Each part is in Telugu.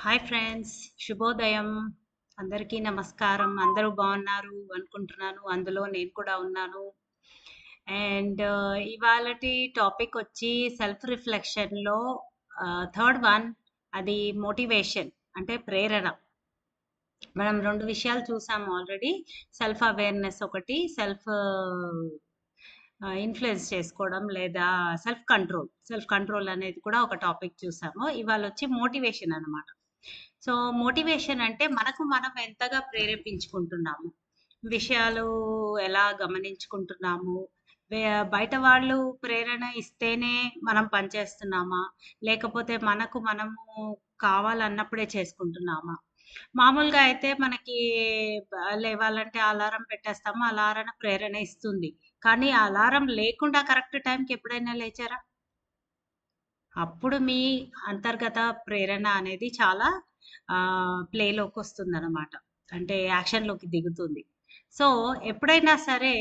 హాయ్ ఫ్రెండ్స్, శుభోదయం. అందరికీ నమస్కారం. అందరూ బాగున్నారు అనుకుంటున్నాను. అందులో నేను కూడా ఉన్నాను. అండ్ ఇవాళటి టాపిక్ వచ్చి సెల్ఫ్ రిఫ్లెక్షన్లో థర్డ్ వన్, అది మోటివేషన్ అంటే ప్రేరణ. మనం రెండు విషయాలు చూసాము ఆల్రెడీ. సెల్ఫ్ అవేర్నెస్ ఒకటి, సెల్ఫ్ ఇన్ఫ్లుయెన్స్ చేసుకోవడం లేదా సెల్ఫ్ కంట్రోల్ అనేది కూడా ఒక టాపిక్ చూసాము. ఇవాళ వచ్చి మోటివేషన్ అన్నమాట. సో మోటివేషన్ అంటే మనకు మనం ఎంతగా ప్రేరేపించుకుంటున్నాము, విషయాలు ఎలా గమనించుకుంటున్నాము, బయట వాళ్ళు ప్రేరణ ఇస్తేనే మనం పనిచేస్తున్నామా, లేకపోతే మనకు మనము కావాలన్నప్పుడే చేసుకుంటున్నామా. మామూలుగా అయితే మనకి లేవాలంటే అలారం పెట్టేస్తాము, అలారం ప్రేరణ ఇస్తుంది. కానీ ఆ అలారం లేకుండా కరెక్ట్ టైంకి ఎప్పుడైనా లేచారా? అప్పుడు మీ అంతర్గత ప్రేరణ అనేది చాలా ప్లేలోకి వస్తుందన్నమాట. అంటే యాక్షన్‌లోకి దిగుతుంది. సో, ఎప్పుడైనా సరే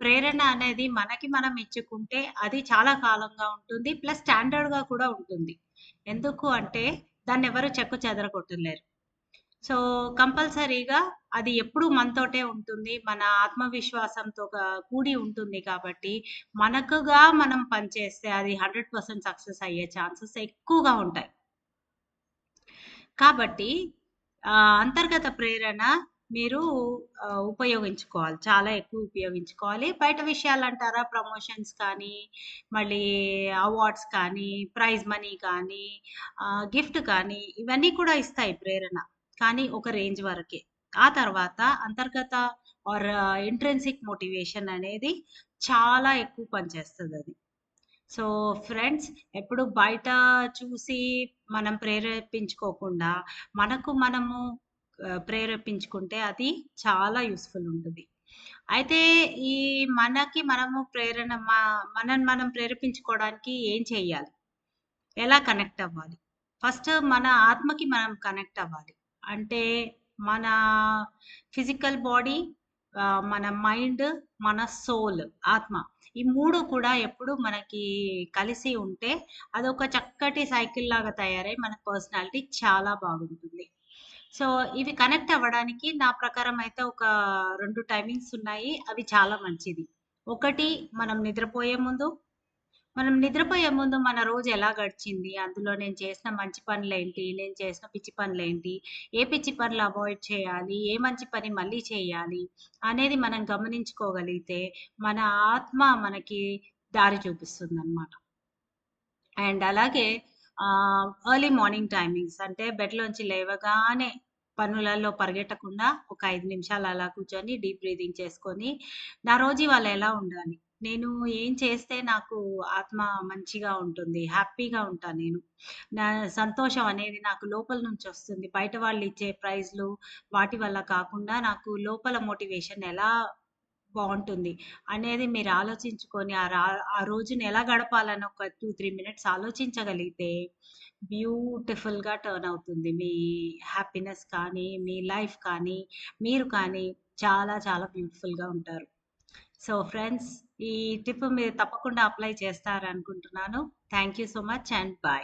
ప్రేరణ అనేది మనకి మనం ఇచ్చుకుంటే అది చాలా కాలంగా ఉంటుంది. ప్లస్ స్టాండర్డ్‌గా కూడా ఉంటుంది. ఎందుకు అంటే దాన్నెవరు చెక్కు చెదరగొట్టలేరు. సో, కంపల్సరీగా అది ఎప్పుడూ మనతోటే ఉంటుంది. మన ఆత్మవిశ్వాసంతో కూడి ఉంటుంది కాబట్టి, మనకుగా మనం పనిచేస్తే అది 100% సక్సెస్ అయ్యే ఛాన్సెస్ ఎక్కువగా ఉంటాయి. కాబట్టి అంతర్గత ప్రేరణ మీరు ఉపయోగించుకోవాలి. చాలా ఎక్కువ ఉపయోగించుకోవాలి. బయట విషయాలంటారా, ప్రమోషన్స్ కానీ, మళ్ళీ అవార్డ్స్ కానీ, ప్రైజ్ మనీ కానీ, గిఫ్ట్ కానీ, ఇవన్నీ కూడా ఇస్తాయి ప్రేరణ. కానీ ఒక రేంజ్ వరకే. ఆ తర్వాత అంతర్గత ఆర్ ఇంట్రిన్సిక్ మోటివేషన్ అనేది చాలా ఎక్కువ పనిచేస్తదది. సో ఫ్రెండ్స్, ఎప్పుడు బయట చూసి మనం ప్రేరేపించుకోకుండా మనకు మనము ప్రేరేపించుకుంటే అది చాలా యూస్ఫుల్ ఉంటుంది. అయితే ఈ మనకి మనము మనని మనం ప్రేరేపించుకోవడానికి ఏం చేయాలి, ఎలా కనెక్ట్ అవ్వాలి? ఫస్ట్ మన ఆత్మకి మనం కనెక్ట్ అవ్వాలి. అంటే మన ఫిజికల్ బాడీ, మన మైండ్, మన సోల్, ఆత్మ, ఈ 3 కూడా ఎప్పుడు మనకి కలిసి ఉంటే అదొక చక్కటి సైకిల్ లాగా తయారై మన పర్సనాలిటీ చాలా బాగుంటుంది. సో, ఇవి కనెక్ట్ అవ్వడానికి నా ప్రకారం అయితే ఒక 2 టైమింగ్స్ ఉన్నాయి. అవి చాలా మంచిది. ఒకటి, మనం నిద్రపోయే ముందు. మన రోజు ఎలా గడిచింది? అందులో నేను చేసిన మంచి పనులేంటి? నేను చేసిన పిచ్చి పనులేంటి? ఏ పిచ్చి పనులు అవాయిడ్ చేయాలి? ఏ మంచి పని మళ్ళీ చేయాలి? అనేది మనం గమనించుకోగలిగితే, మన ఆత్మ మనకి దారి చూపిస్తుందనమాట. అండ్ అలాగే ఎర్లీ మార్నింగ్ టైమింగ్స్ అంటే బెడ్‌లోంచి లేవగానే పనులలో పరిగెట్టకుండా ఒక 5 నిమిషాలు అలా కూర్చొని డీప్ బ్రీతింగ్ చేసుకొని, నా రోజు ఇవాళ ఎలా ఉండాలి? నేను ఏం చేస్తే నాకు ఆత్మ మంచిగా ఉంటుంది, హ్యాపీగా ఉంటా నేను. నా సంతోషం అనేది నాకు లోపల నుంచి వస్తుంది. బయట వాళ్ళు ఇచ్చే ప్రైజ్‌లు వాటి వల్ల కాకుండా నాకు లోపల మోటివేషన్ ఎలా బావుంటుంది అనేది మీరు ఆలోచించుకొని ఆ రోజుని ఎలా గడపాలని ఒక 2, 3 మినిట్స్ ఆలోచించగలిగితే బ్యూటిఫుల్‌గా టర్న్ అవుతుంది. మీ హ్యాపీనెస్ కానీ, మీ లైఫ్ కానీ, మీరు కానీ చాలా చాలా బ్యూటిఫుల్‌గా ఉంటారు. సో ఫ్రెండ్స్, ఈ టిప్ మీరు తప్పకుండా అప్లై చేస్తారనుకుంటున్నాను. Thank you so much and by.